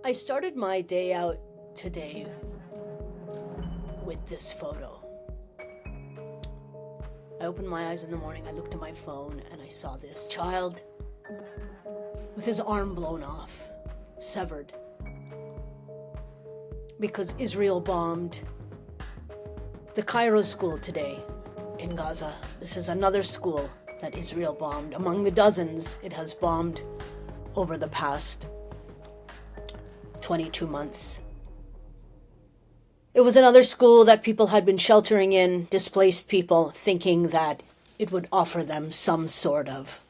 I started my day out today with this photo. I opened my eyes in the morning, I looked at my phone, and I saw this child with his arm blown off, severed, because Israel bombed the Cairo school today in Gaza. This is another school that Israel bombed, among the dozens it has bombed over the past 22 months. It was another school that people had been sheltering in, displaced people, thinking that it would offer them some sort of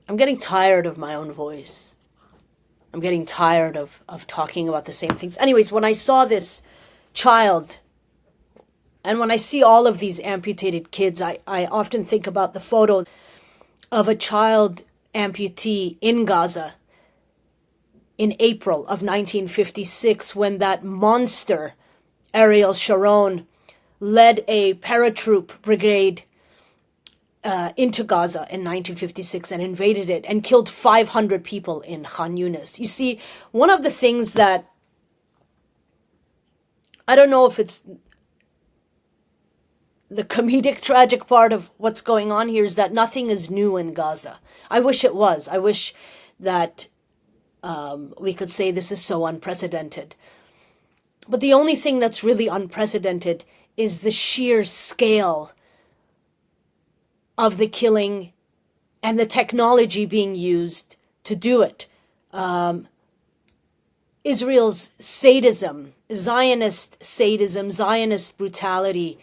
I'm getting tired of my own voice. I'm getting tired of talking about the same things. Anyways, when I saw this child, and when I see all of these amputated kids, I often think about the photo of a child amputee in Gaza in April of 1956, when that monster, Ariel Sharon, led a paratroop brigade into Gaza in 1956 and invaded it and killed 500 people in Khan Yunis. You see, one of the things that, I don't know if it's the comedic, tragic part of what's going on here, is that nothing is new in Gaza. I wish it was. I wish that we could say this is so unprecedented. But the only thing that's really unprecedented is the sheer scale of the killing and the technology being used to do it. Israel's sadism, Zionist sadism, Zionist brutality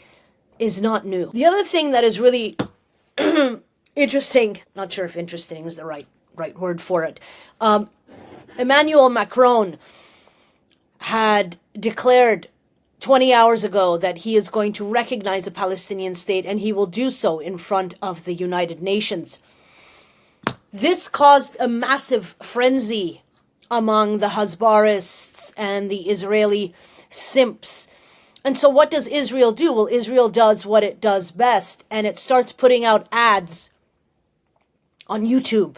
is not new. The other thing that is really interesting, not sure if interesting is the right word for it, Emmanuel Macron had declared 20 hours ago that he is going to recognize a Palestinian state, and he will do so in front of the United Nations. This caused a massive frenzy among the Hasbarists and the Israeli simps. And so what does Israel do? Well, Israel does what it does best, and it starts putting out ads on YouTube.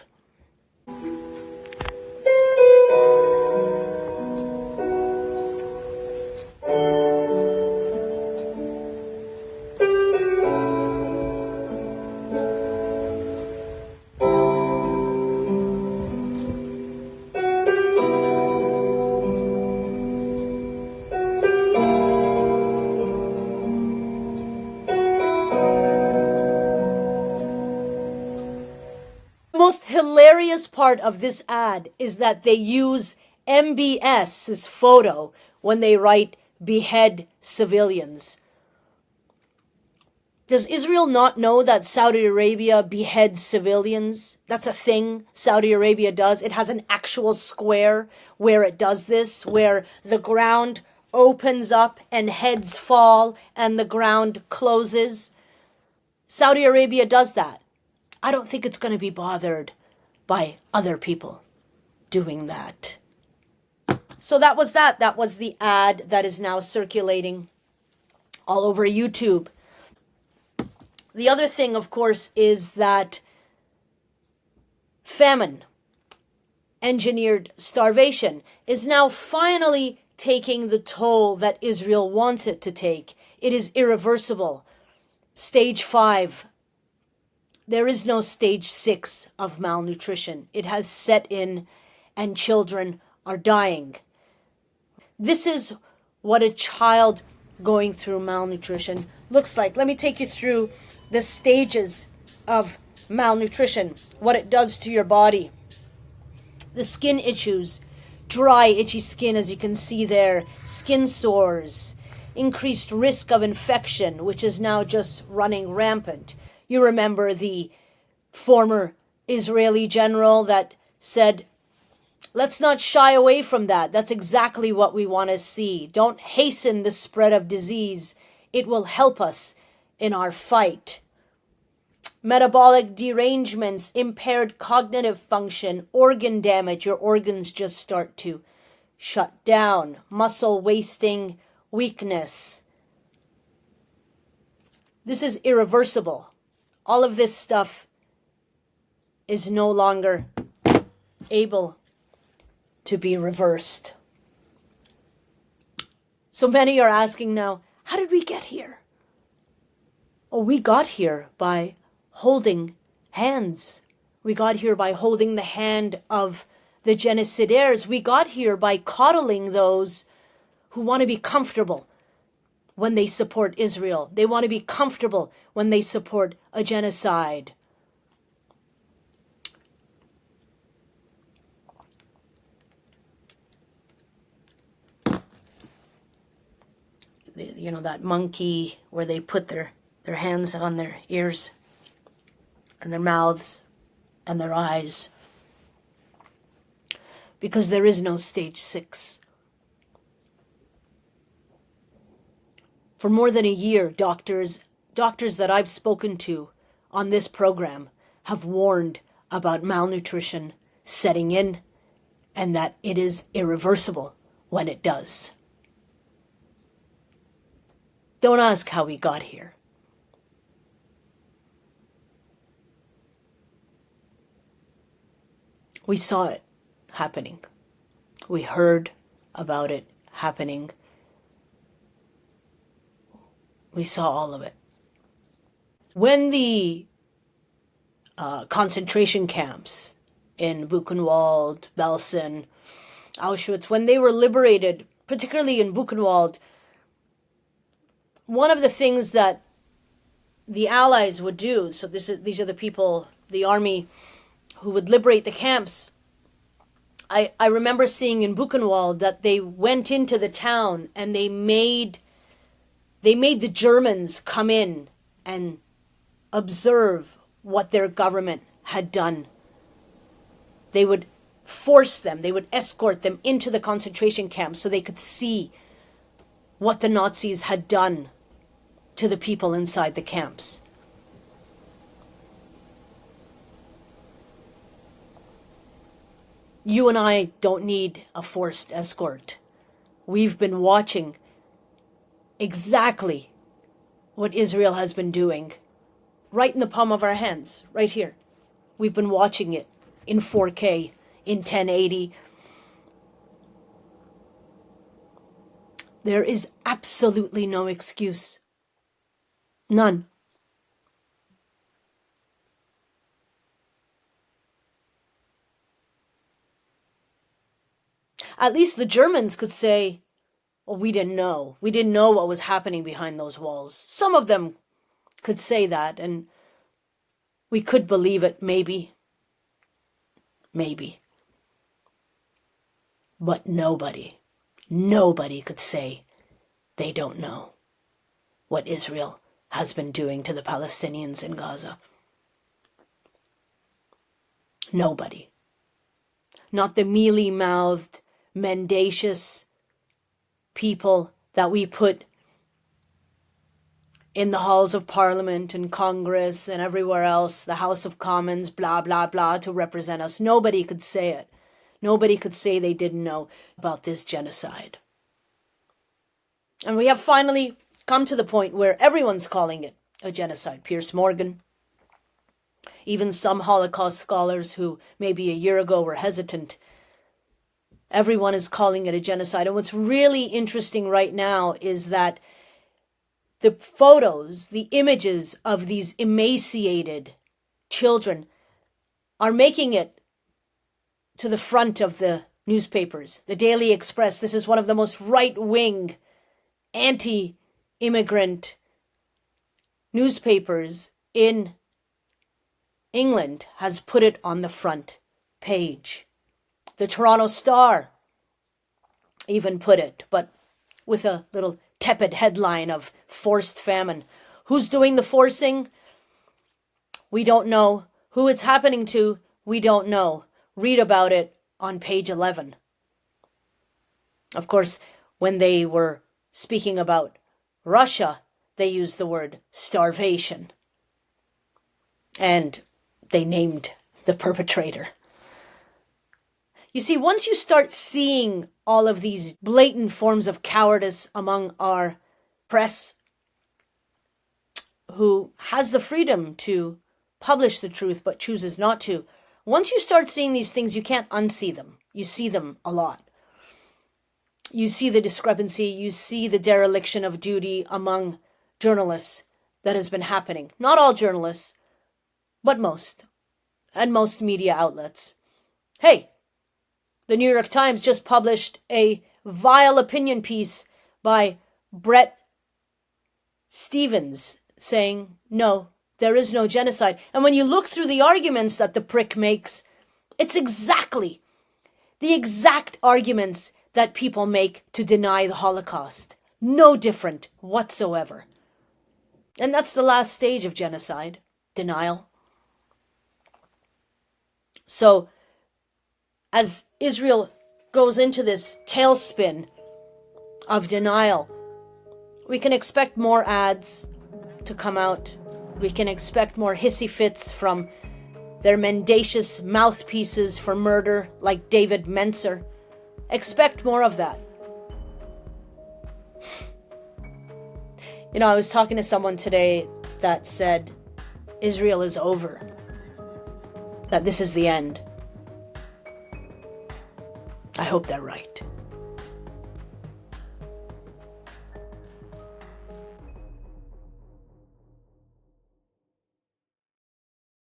Most hilarious part of this ad is that they use MBS's photo when they write behead civilians. Does Israel not know that Saudi Arabia beheads civilians? That's a thing Saudi Arabia does. It has an actual square where it does this, where the ground opens up and heads fall and the ground closes. Saudi Arabia does that. I don't think it's going to be bothered by other people doing that. So that was that. That was the ad that is now circulating all over YouTube. The other thing, of course, is that famine, engineered starvation, is now finally taking the toll that Israel wants it to take. It is irreversible. Stage 5. There is no stage 6 of malnutrition. It has set in and children are dying. This is what a child going through malnutrition looks like. Let me take you through the stages of malnutrition, what it does to your body. The skin issues, dry, itchy skin, as you can see there, skin sores, increased risk of infection, which is now just running rampant. You remember the former Israeli general that said, let's not shy away from that. That's exactly what we want to see. Don't hasten the spread of disease. It will help us in our fight. Metabolic derangements, impaired cognitive function, organ damage. Your organs just start to shut down. Muscle wasting, weakness. This is irreversible. All of this stuff is no longer able to be reversed. So many are asking now, how did we get here? Oh, we got here by holding hands. We got here by holding the hand of the genocidaires. We got here by coddling those who want to be comfortable when they support Israel. They want to be comfortable when they support a genocide. You know, that monkey where they put their hands on their ears and their mouths and their eyes. Because there is no stage 6. For more than a year, doctors that I've spoken to on this program have warned about malnutrition setting in and that it is irreversible when it does. Don't ask how we got here. We saw it happening. We heard about it happening. We saw all of it. When the concentration camps in Buchenwald, Belsen, Auschwitz, when they were liberated, particularly in Buchenwald, one of the things that the Allies would do, so these are the people, the army, who would liberate the camps. I remember seeing in Buchenwald that they went into the town and they made the Germans come in and observe what their government had done. They would force them, they would escort them into the concentration camps so they could see what the Nazis had done to the people inside the camps. You and I don't need a forced escort. We've been watching exactly what Israel has been doing right in the palm of our hands, right here. We've been watching it in 4K, in 1080. There is absolutely no excuse. None. At least the Germans could say, well, we didn't know. We didn't know what was happening behind those walls. Some of them could say that, and we could believe it, maybe. Maybe. But nobody could say they don't know what Israel has been doing to the Palestinians in Gaza. Nobody. Not the mealy-mouthed, mendacious people that we put in the halls of Parliament and Congress and everywhere else, the House of Commons, blah, blah, blah, to represent us. Nobody could say it. Nobody could say they didn't know about this genocide. And we have finally come to the point where everyone's calling it a genocide. Piers Morgan, even some Holocaust scholars who maybe a year ago were hesitant. Everyone is calling it a genocide. And what's really interesting right now is that the photos, the images of these emaciated children are making it to the front of the newspapers. The Daily Express, this is one of the most right-wing, anti-immigrant newspapers in England, has put it on the front page. The Toronto Star even put it, but with a little tepid headline of forced famine. Who's doing the forcing? We don't know. Who it's happening to? We don't know. Read about it on page 11. Of course, when they were speaking about Russia, they used the word starvation. And they named the perpetrator. You see, once you start seeing all of these blatant forms of cowardice among our press, who has the freedom to publish the truth but chooses not to, once you start seeing these things, you can't unsee them. You see them a lot. You see the discrepancy, you see the dereliction of duty among journalists that has been happening. Not all journalists, but most. And most media outlets. Hey, the New York Times just published a vile opinion piece by Bret Stephens saying, no, there is no genocide. And when you look through the arguments that the prick makes, it's exactly the exact arguments that people make to deny the Holocaust. No different whatsoever. And that's the last stage of genocide, denial. So, as Israel goes into this tailspin of denial, we can expect more ads to come out. We can expect more hissy fits from their mendacious mouthpieces for murder, like David Menser. Expect more of that. You know, I was talking to someone today that said Israel is over, that this is the end. I hope they're right.